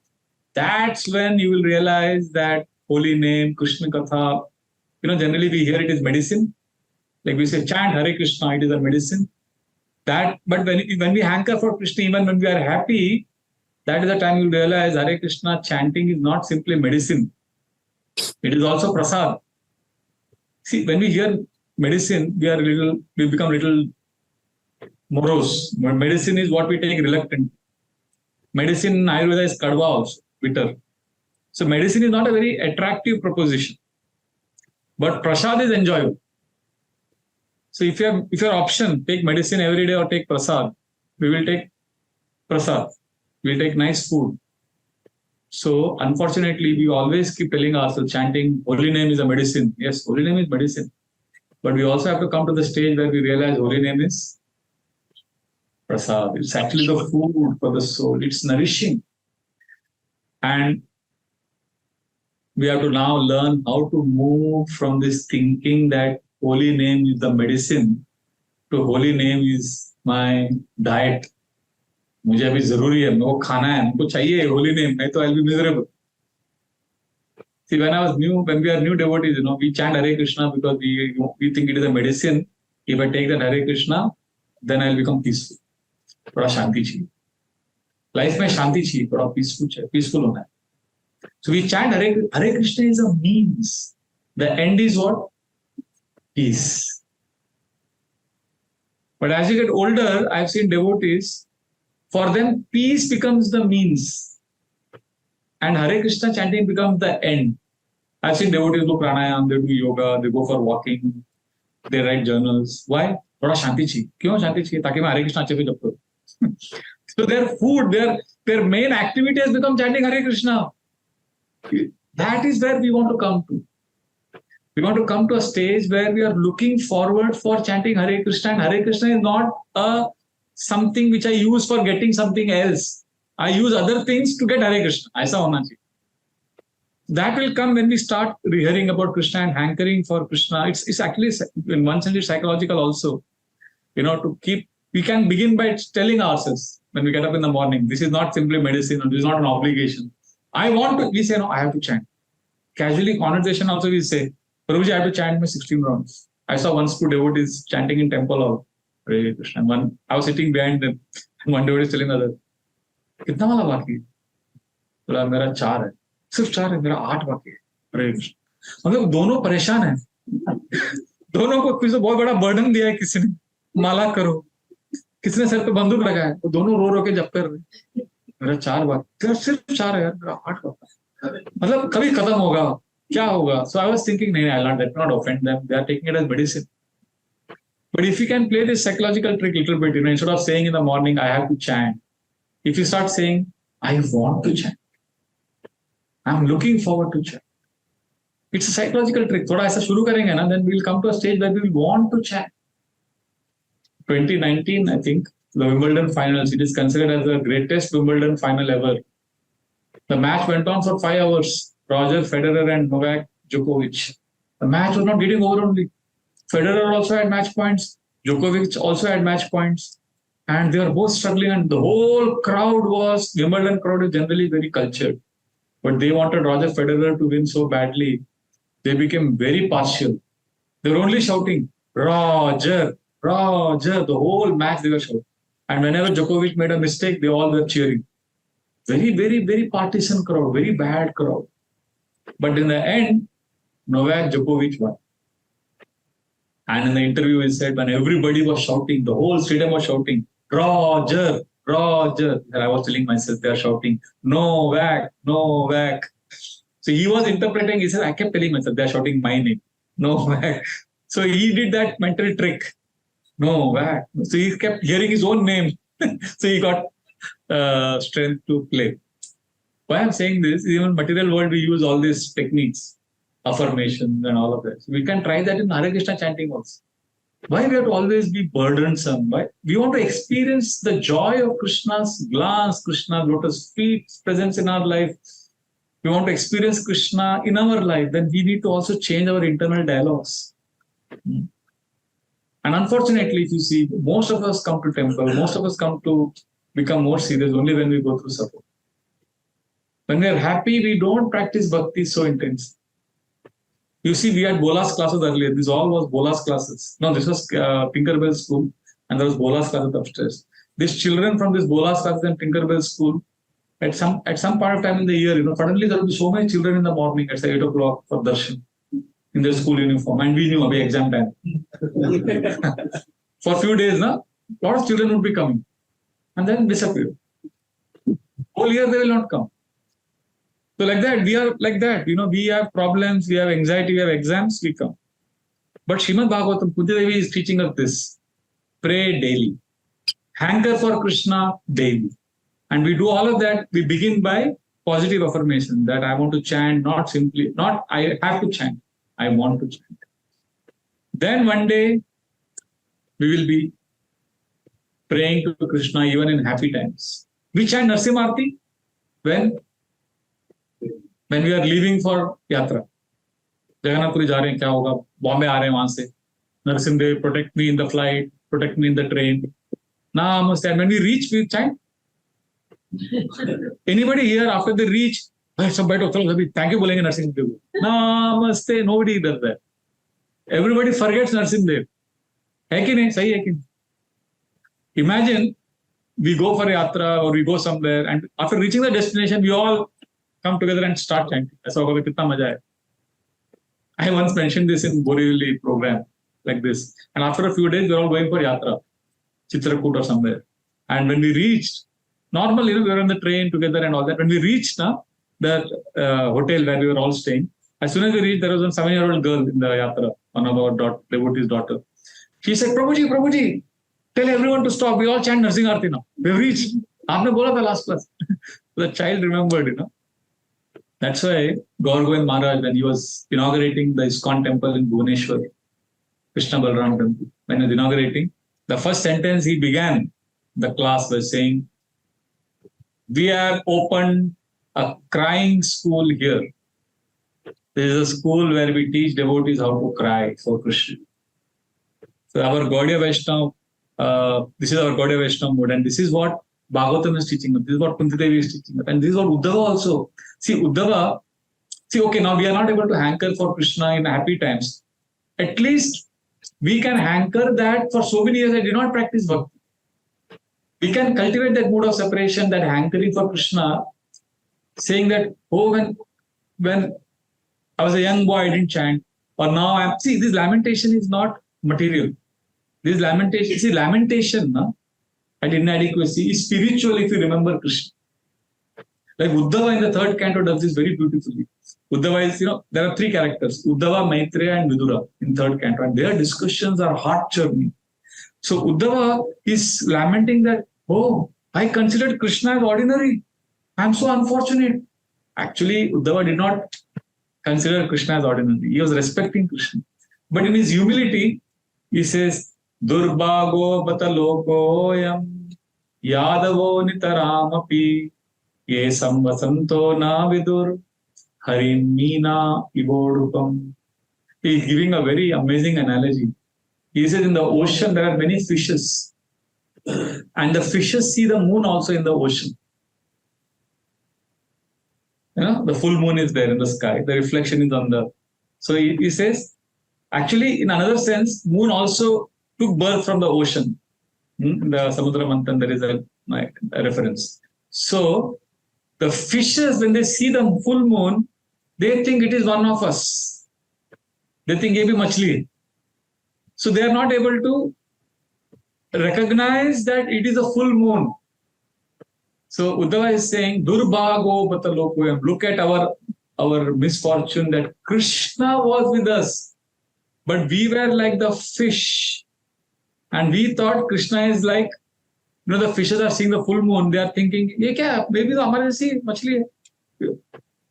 that's when you will realize that holy name, Krishna Katha, generally we hear it is medicine. Like we say, chant Hare Krishna, it is a medicine. But when we hanker for Krishna, even when we are happy, that is the time you realize Hare Krishna chanting is not simply medicine. It is also prasad. See, when we hear medicine, we become little morose. Medicine is what we take reluctant. Medicine in Ayurveda is kadva also, bitter. So medicine is not a very attractive proposition. But prasad is enjoyable. So if your option, take medicine every day or take prasad, we will take prasad. We will take nice food. So unfortunately, we always keep telling ourselves, chanting, holy name is a medicine. Yes, holy name is medicine. But we also have to come to the stage where we realize holy name is Prasad. It's actually the food for the soul. It's nourishing. And we have to now learn how to move from this thinking that holy name is the medicine to holy name is my diet. मुझे अभी जरूरी है, मेरे को खाना है, मुझको चाहिए holy name, नहीं तो I'll be miserable. See, when we are new devotees, we chant Hare Krishna because we think it is a medicine. If I take that Hare Krishna, then I'll become peaceful. थोड़ा शांति चाहिए. Life में शांति चाहिए, थोड़ा peaceful होना है. So we chant Hare Krishna is a means. The end is what? Peace. But as you get older, I've seen devotees, for them peace becomes the means. And Hare Krishna chanting becomes the end. I've seen devotees do pranayam, they do yoga, they go for walking, they write journals. Why? थोड़ा शांति चाहिए. क्यों शांति चाहिए? ताकि मैं हरे कृष्णा अच्छे से जप करूं. So their food, their main activity has become chanting Hare Krishna. That is where we want to come to. We want to come to a stage where we are looking forward for chanting Hare Krishna. And Hare Krishna is not something which I use for getting something else. I use other things to get Hare Krishna. ऐसा होना चाहिए. That will come when we start hearing about Krishna and hankering for Krishna. It's actually, in one sense, it's psychological also. We can begin by telling ourselves when we get up in the morning, this is not simply medicine, or this is not an obligation. We say, no, I have to chant. Casually, conversation also we say, Prabhuji, I have to chant my 16 rounds. I saw once 2 devotees chanting in temple of Hare Krishna. I was sitting behind them, and one devotee is telling another, कितना वाला बाकी है? बोला मेरा 4 है. सिर्फ 4 है, मेरा 8 बाकी है. हरे कृष्ण. मतलब दोनों परेशान हैं. दोनों को किसी बहुत बड़ा बर्डन दिया है किसी ने. माला करो. किसी ने सर पे बंदूक लगाया है. तो दोनों रो के जप कर रहे. मेरा 4 बाकी. सिर्फ 4 है यार, मेरा 8 बाकी. मतलब कभी खत्म होगा. क्या होगा? So I was thinking, no, I'll not offend them. They are taking it as medicine. But if you can play this psychological trick a little bit, instead of saying in the morning, I have to chant. If you start saying, I want to chant. I'm looking forward to chant. It's a psychological trick. थोड़ा ऐसा शुरू करेंगे ना, then we'll come to a stage where we will want to chant. 2019, I think, the Wimbledon finals, it is considered as the greatest Wimbledon final ever. The match went on for 5 hours. Roger Federer and Novak Djokovic. The match was not getting over only. Federer also had match points. Djokovic also had match points. And they were both struggling, and the whole crowd Wimbledon crowd is generally very cultured. But they wanted Roger Federer to win so badly, they became very partial. They were only shouting, Roger, Roger, the whole match they were shouting. And whenever Djokovic made a mistake, they all were cheering. Very, very, very partisan crowd, very bad crowd. But in the end, Novak Djokovic won. And in the interview, he said, when everybody was shouting, the whole stadium was shouting, Roger, Roger. And I was telling myself, they are shouting, Novak, Novak. So he was interpreting, he said, I kept telling myself, they are shouting my name, Novak. So he did that mental trick, Novak. So he kept hearing his own name. So he got strength to play. Why I'm saying this, even in material world, we use all these techniques, affirmation and all of that. So we can try that in Hare Krishna chanting also. Why we have to always be burdensome? Why? We want to experience the joy of Krishna's glance, Krishna's lotus feet, presence in our life. We want to experience Krishna in our life. Then we need to also change our internal dialogues. And unfortunately, if you see, most of us come to temple, most of us come to become more serious only when we go through suffering. When we are happy, we don't practice bhakti so intense. You see, we had Bolas classes earlier. This all was Bolas classes. No, this was Tinkerbell school, and there was Bolas classes upstairs. These children from this Bolas classes and Tinkerbell school, at some part of time in the year, suddenly there will be so many children in the morning at say 8 o'clock for darshan in their school uniform, and we knew about exam time. For a few days, a lot of children would be coming, and then disappear. Whole year they will not come. So like that, we are like that. We have problems, we have anxiety, we have exams, we come. But Srimad Bhagavatam, Kunti Devi is teaching us this. Pray daily. Hanker for Krishna daily. And we do all of that. We begin by positive affirmation that I want to chant, not I have to chant. I want to chant. Then one day, we will be praying to Krishna even in happy times. We chant Narsimharti when we are leaving for yatra. Jagannathpuri जा रहे हैं क्या होगा बॉम्बे आ रहे हैं वहां से Narasimdev protect me in the flight, protect me in the train. Namaste. And when we reach, we chant. Anybody here after they reach, सब बैठो चलो सभी thank you बोलेंगे Narasimdev. Namaste. Nobody does that. Everybody forgets Narasimdev. है कि नहीं? सही है कि नहीं? Imagine we go for yatra or we go somewhere and after reaching the destination we all come together and start chanting. ऐसा होगा कितना मजा है. I once mentioned this in Borivali program like this. And after a few days, we were all going for yatra, Chitrakoot or somewhere. And when we reached, normally we were on the train together and all that. When we reached the hotel where we were all staying, as soon as we reached, there was a 7-year-old girl in the yatra, one of our devotee's daughter. She said, Prabhuji, tell everyone to stop. We all chant Narsimharti now. We've reached. Aapne bola tha last class. The child remembered, That's why Gaur Govind Maharaj, when he was inaugurating the ISKCON temple in Bhubaneswar, Krishna Balram temple, when he was inaugurating, the first sentence he began the class by saying, we have opened a crying school here. This is a school where we teach devotees how to cry for Krishna. So our Gaudiya Vaishnava, this is our Gaudiya Vaishnava mode, and this is what Bhagavatam is teaching us. This is what Kunti Devi is teaching us. And this is what Uddhava also. See, Uddhava, okay, now we are not able to hanker for Krishna in happy times. At least we can hanker that for so many years I did not practice bhakti. We can cultivate that mood of separation, that hankering for Krishna, saying that, oh, when I was a young boy, I didn't chant. Or now I'm, see, this lamentation is not material. This lamentation, and inadequacy is spiritual if you remember Krishna. Like Uddhava in the third canto does this very beautifully. Uddhava is, there are 3 characters, Uddhava, Maitreya and Vidura in third canto, and their discussions are heart-churning. So Uddhava is lamenting that, oh, I considered Krishna as ordinary. I'm so unfortunate. Actually, Uddhava did not consider Krishna as ordinary. He was respecting Krishna. But in his humility, he says, Durbhago batalokoyam yadavo nitaramapi ye samvasanto na vidur harim meena ivodupam. He is giving a very amazing analogy. He says in the ocean there are many fishes. And the fishes see the moon also in the ocean. The full moon is there in the sky. The reflection is on the... So he says, actually in another sense, moon also took birth from the ocean. In the Samudra Manthan, there is a reference. So the fishes, when they see the full moon, they think it is one of us. They think maybe machli. So they are not able to recognize that it is a full moon. So Uddhava is saying, Durbhago batalokoyam. Look at our misfortune that Krishna was with us, but we were like the fish. And we thought Krishna is like, the fishes are seeing the full moon. They are thinking, ye kya? Maybe to hamare jaisi machli hai.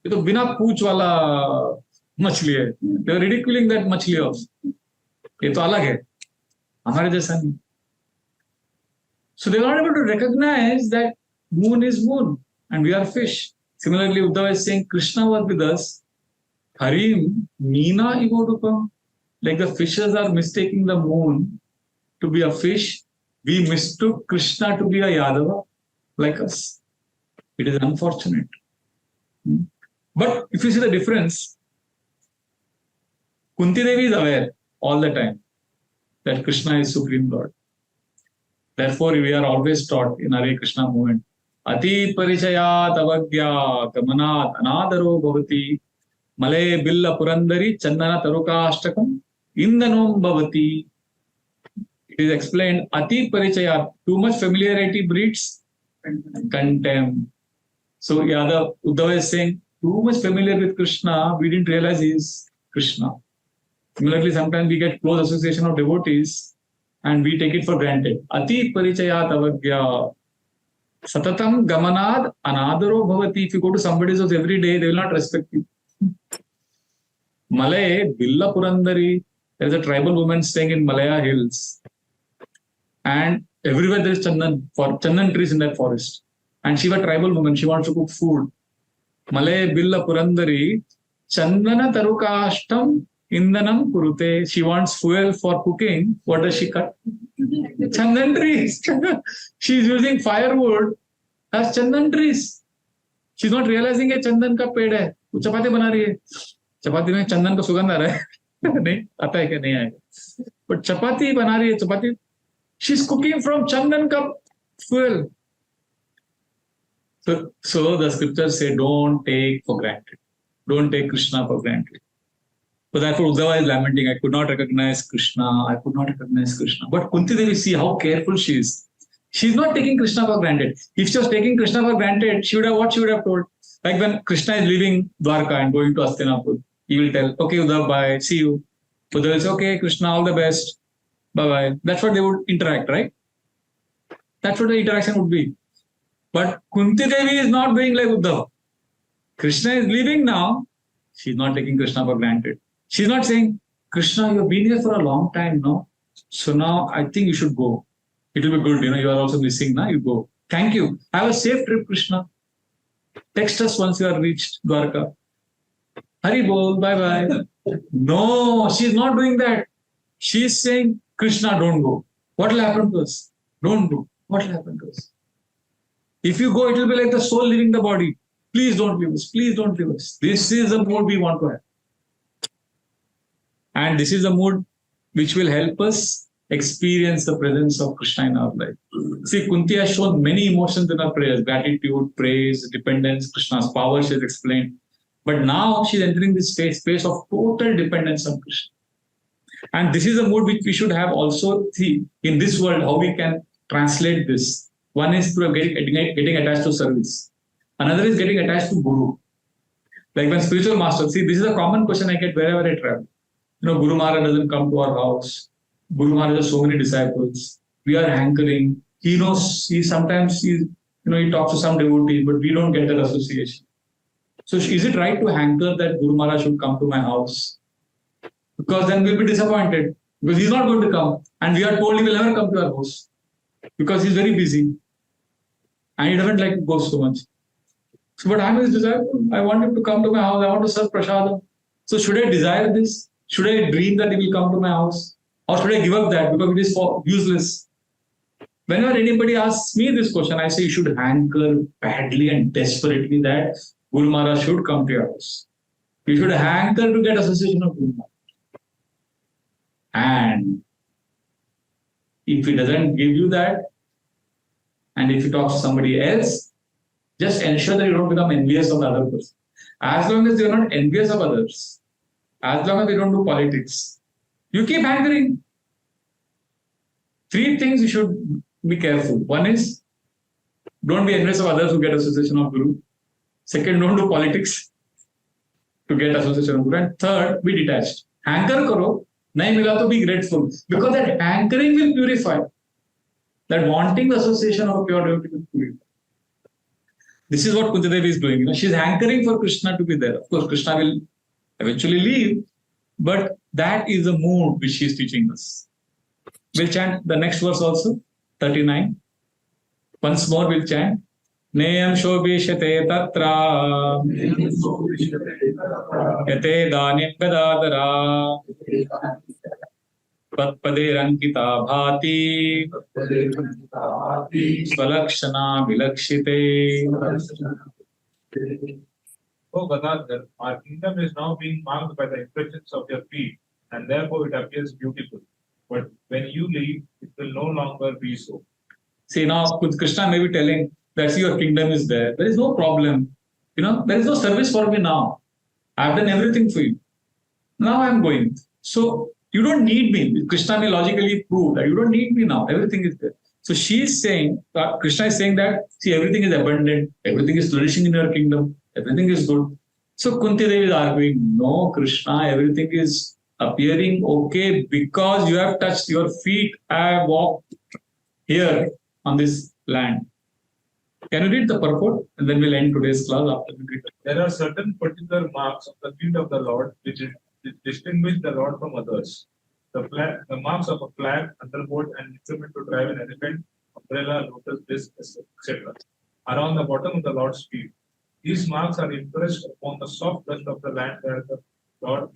Ye to bina pooch wala machli hai. They are ridiculing that machli also. Ye to alag hai. Hamare jaisa nahi. So they are not able to recognize that moon is moon and we are fish. Similarly, Uddhava is saying Krishna was with us. Harim meena ivodupam. Like the fishes are mistaking the moon to be a fish, we mistook Krishna to be a Yadava like us. It is unfortunate. But if you see the difference, Kunti Devi is aware all the time that Krishna is Supreme Lord. Therefore, we are always taught in Hare Krishna movement, Ati Parichayat Avagya Gamanat Anadaro Bhavati Male Billa Purandari Chandana Taruka Ashtakam Indanom Bhavati. It is explained, Ati Parichayat, too much familiarity breeds contempt. So Uddhava is saying, too much familiar with Krishna, we didn't realize he is Krishna. Similarly, sometimes we get close association of devotees and we take it for granted. Ati Parichayat Avagya Satatam Gamanad Anadaro Bhavati. If you go to somebody's house every day, they will not respect you. Malay Billa Purandari. There is a tribal woman staying in Malaya Hills. And Everywhere there is chandan trees in that forest. And she was a tribal woman. She wants to cook food. Malay Billa Purandari, Chandana Tarukashtam Indanam Kurute. She wants fuel for cooking. What does she cut? Chandan trees. She's using firewood as chandan trees. She's not realizing a chandan का पेड़ है. वो चपाती बना रही है. चपाती में चंदन का सुगंध आ रहा है. नहीं आता है क्या नहीं आएगा. But chapati बना रही है. चपाती. She's cooking from chandan ka fuel. So the scriptures say, don't take for granted. Don't take Krishna for granted. So therefore, Uddhava is lamenting, I could not recognize Krishna. I could not recognize Krishna. But Kunti Devi, see how careful she is. She's not taking Krishna for granted. If she was taking Krishna for granted, she would have told. Like when Krishna is leaving Dwarka and going to Hastinapur, he will tell, okay, Uddhav, bye, see you. Uddhav will say, okay, Krishna, all the best. Bye-bye. That's what they would interact, right? That's what the interaction would be. But Kunti Devi is not doing like Uddhav. Krishna is leaving now. She's not taking Krishna for granted. She's not saying, Krishna, you've been here for a long time now. So now I think you should go. It will be good. You are also missing now. You go. Thank you. Have a safe trip, Krishna. Text us once you are reached Dwarka. Hari bol. Bye-bye. No, she's not doing that. She's saying, Krishna, don't go. What will happen to us? Don't go. What will happen to us? If you go, it will be like the soul leaving the body. Please don't leave us. Please don't leave us. This is the mood we want to have. And this is the mood which will help us experience the presence of Krishna in our life. See, Kunti has shown many emotions in her prayers. Gratitude, praise, dependence, Krishna's power, she has explained. But now she's entering this space of total dependence on Krishna. And this is the mood which we should have also. See, in this world, how we can translate this. One is through getting attached to service. Another is getting attached to Guru. Like when spiritual master, see, this is a common question I get wherever I travel. Guru Maharaj doesn't come to our house. Guru Maharaj has so many disciples. We are hankering. He knows, he talks to some devotees, but we don't get that association. So is it right to hanker that Guru Maharaj should come to my house? Because then we'll be disappointed. Because he's not going to come. And we are told he will never come to our house. Because he's very busy. And he doesn't like to go so much. So but I'm his disciple. I want him to come to my house. I want to serve prasadam. So should I desire this? Should I dream that he will come to my house? Or should I give up that because it is useless? Whenever anybody asks me this question, I say you should hanker badly and desperately that Guru Maharaj should come to your house. You should hanker to get association of Guru Maharaj. And if he doesn't give you that, and if you talk to somebody else, just ensure that you don't become envious of the other person. As long as you're not envious of others, as long as you don't do politics, you keep hankering. 3 things you should be careful. One is, don't be envious of others who get association of Guru. Second, don't do politics to get association of Guru. And third, be detached. Hanker karo, nahi mila to be grateful. Because that hankering will purify. That wanting the association of a pure devotee will purify. This is what Kunti Devi is doing. She's hankering for Krishna to be there. Of course, Krishna will eventually leave, but that is the mood which she is teaching us. We'll chant the next verse also, 39. Once more we'll chant. Neyam shobhishate tatra yate danim gadadara patpade rankita bhati swalakshana vilakshite.
Oh Gadadhar, our kingdom is now being marked by the impressions of your feet, and therefore it appears beautiful. But when you leave, it will no longer be so.
See, now Krishna may be telling that see, your kingdom is there. There is no problem. There is no service for me now. I've done everything for you. Now I'm going. So you don't need me. Krishna may logically prove that you don't need me now. Everything is there. So she is saying, Krishna is saying that, see, everything is abundant. Everything is flourishing in your kingdom. Everything is good. So Kunti Devi is arguing, no, Krishna, everything is appearing okay because you have touched your feet. I have walked here on this land. Can you read the purport? And then we'll end today's class after we read it.
There are certain particular marks of the feet of the Lord which distinguish the Lord from others. The marks of a flag, thunderbolt, and instrument to drive an elephant, umbrella, lotus disc, etc. Around the bottom of the Lord's feet. These marks are impressed upon the soft dust of the land where the Lord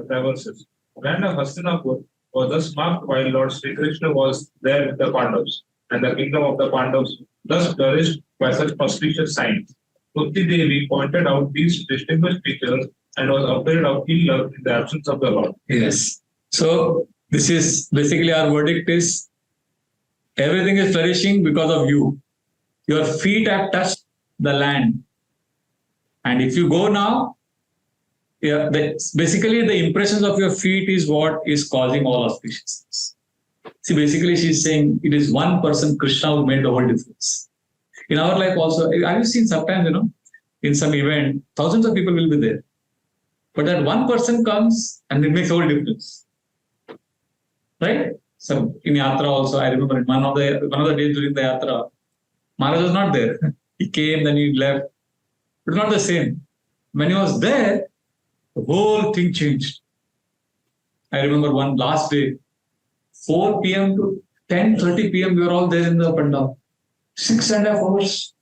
traverses. The land of Hastinapur was thus marked while Lord Sri Krishna was there with the Pandavas, and the kingdom of the Pandavas thus flourished by such auspicious signs. Kunti Devi pointed out these distinguished features and was afraid of ill luck in the absence of the Lord.
Yes. So this is basically our verdict is everything is flourishing because of you. Your feet have touched the land. And if you go now, basically the impressions of your feet is what is causing all auspiciousness. See, basically she's saying it is one person, Krishna, who made the whole difference. In our life also, have you seen sometimes, in some event, thousands of people will be there. But that one person comes and it makes a whole difference. Right? So in Yatra also, I remember one of the days during the Yatra, Maharaj was not there. He came, then he left. But not the same. When he was there, the whole thing changed. I remember one last day, 4 p.m. to 10:30 p.m. we were all there in the Pandal. 6.5 hours.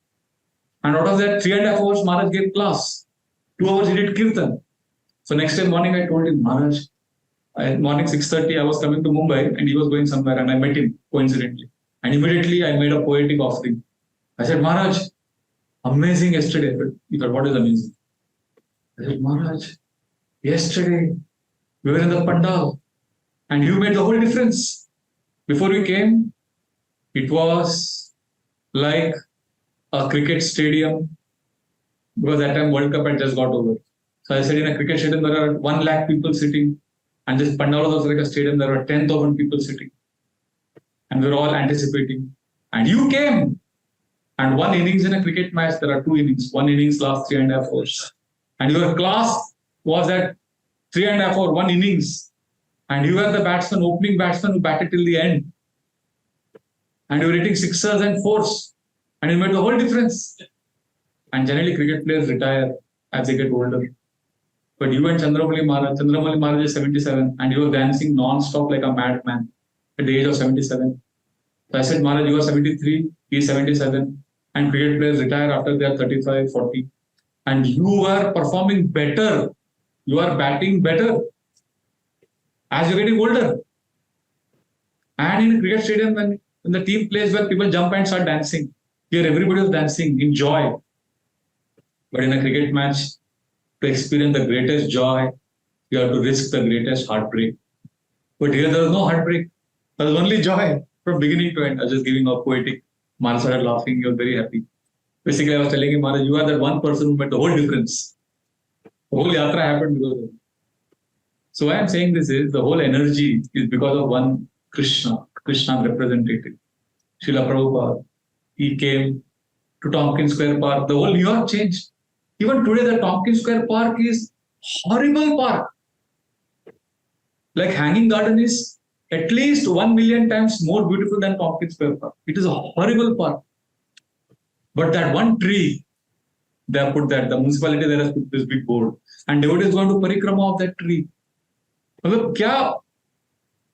And out of that, 3.5 hours, Maharaj gave class. 2 hours he did Kirtan. So next day morning, I told him, Maharaj, morning 6:30, I was coming to Mumbai and he was going somewhere and I met him coincidentally. And immediately I made a poetic offering. I said, Maharaj, amazing yesterday. He thought, what is amazing? I said, Maharaj, yesterday we were in the Pandal and you made the whole difference. Before we came, it was like a cricket stadium because that time World Cup had just got over. So I said in a cricket stadium, there are 1 lakh people sitting. And this Pandal was also like a stadium, there were 10,000 people sitting. And we were all anticipating. And you came. And one innings in a cricket match, there are 2 innings. One innings lasts 3.5 hours. And your class was at 3.5 hours, 1 innings. And you were the batsman, opening batsman who batted till the end. And you were hitting sixers and fours. And you made the whole difference. And generally cricket players retire as they get older. But you and Chandramali Maharaj is 77 and you were dancing non-stop like a madman at the age of 77. So I said, Maharaj, you are 73, he is 77 and cricket players retire after they are 35, 40. And you are performing better. You are batting better as you're getting older. And in a cricket stadium, when the team plays well, people jump and start dancing. Here everybody is dancing in joy. But in a cricket match, to experience the greatest joy, you have to risk the greatest heartbreak. But here there was no heartbreak. There was only joy from beginning to end. I was just giving a poetic. Maharaj started laughing. He was very happy. Basically, I was telling him, Maharaj, you are that one person who made the whole difference. The whole yatra happened because of it. So why I'm saying this is the whole energy is because of one Krishna representative. Srila Prabhupada. He came to Tompkins Square Park. The whole New York changed. Even today, the Tompkins Square Park is horrible park. Like Hanging Garden is at least 1 million times more beautiful than Tompkins Square Park. It is a horrible park. But that one tree, they have put that, the municipality there has put this big board. And devotee is going to parikrama of that tree. मतलब क्या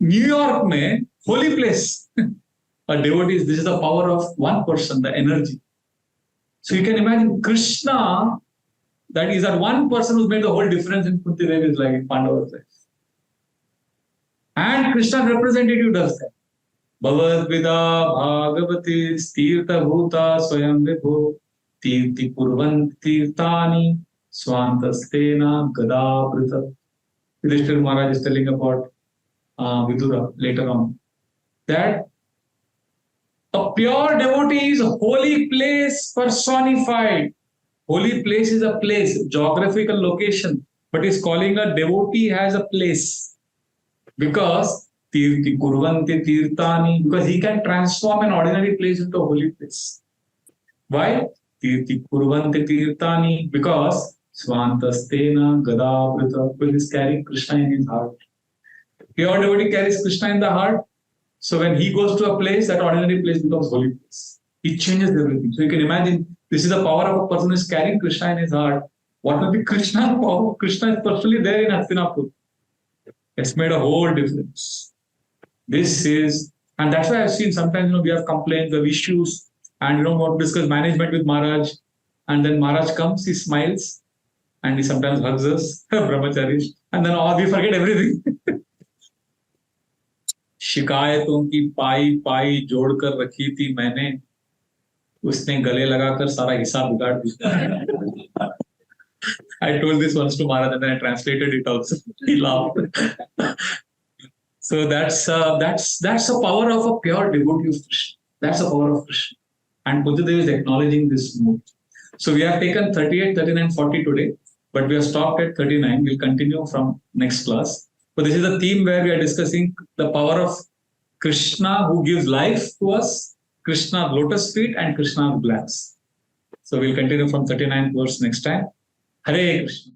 New York में holy place. A devotee, this is the power of one person, the energy. So you can imagine Krishna, that is that one person who made the whole difference in Kunti Devi's life, Pandava's life. And Krishna representative does that. Bhavad Vida Bhagavati Stirtha Bhuta Swayam Vibho Tirti Purvan Tirtani Swantastena Gadabrita. Yudhishthira Maharaj is telling about Vidura later on. That a pure devotee is a holy place personified. Holy place is a place, geographical location, but he's calling a devotee as a place. Because Tirti Kurvanti Tirtani, because he can transform an ordinary place into a holy place. Why? Tirti Kurvanti Tirtani, because Swantastena Gadabrita, because he's carrying Krishna in his heart. Pure devotee carries Krishna in the heart. So when he goes to a place, that ordinary place becomes holy place. It changes everything. So you can imagine, this is the power of a person who is carrying Krishna in his heart. What will be Krishna's power? Krishna is personally there in Hastinapur. It's made a whole difference. This is And that's why I've seen sometimes, we have complaints, we have issues, and we don't want to discuss management with Maharaj. And then Maharaj comes, he smiles, and he sometimes hugs us, brahmacharis, and then we forget everything. शिकायतों की पाई पाई जोड़कर रखी थी मैंने, उसने गले लगाकर सारा हिसाब बिगाड़ दिया. I told this once to Maharaj and then I translated it also. He laughed. So that's the power of a pure devotee of Krishna. That's the power of Krishna. And Buddhadev is acknowledging this mood. So we have taken 38, 39, 40 today, but we have stopped at 39. We'll continue from next class. So this is a theme where we are discussing the power of Krishna who gives life to us, Krishna lotus feet and Krishna glance. So we'll continue from 39th verse next time. Hare Krishna.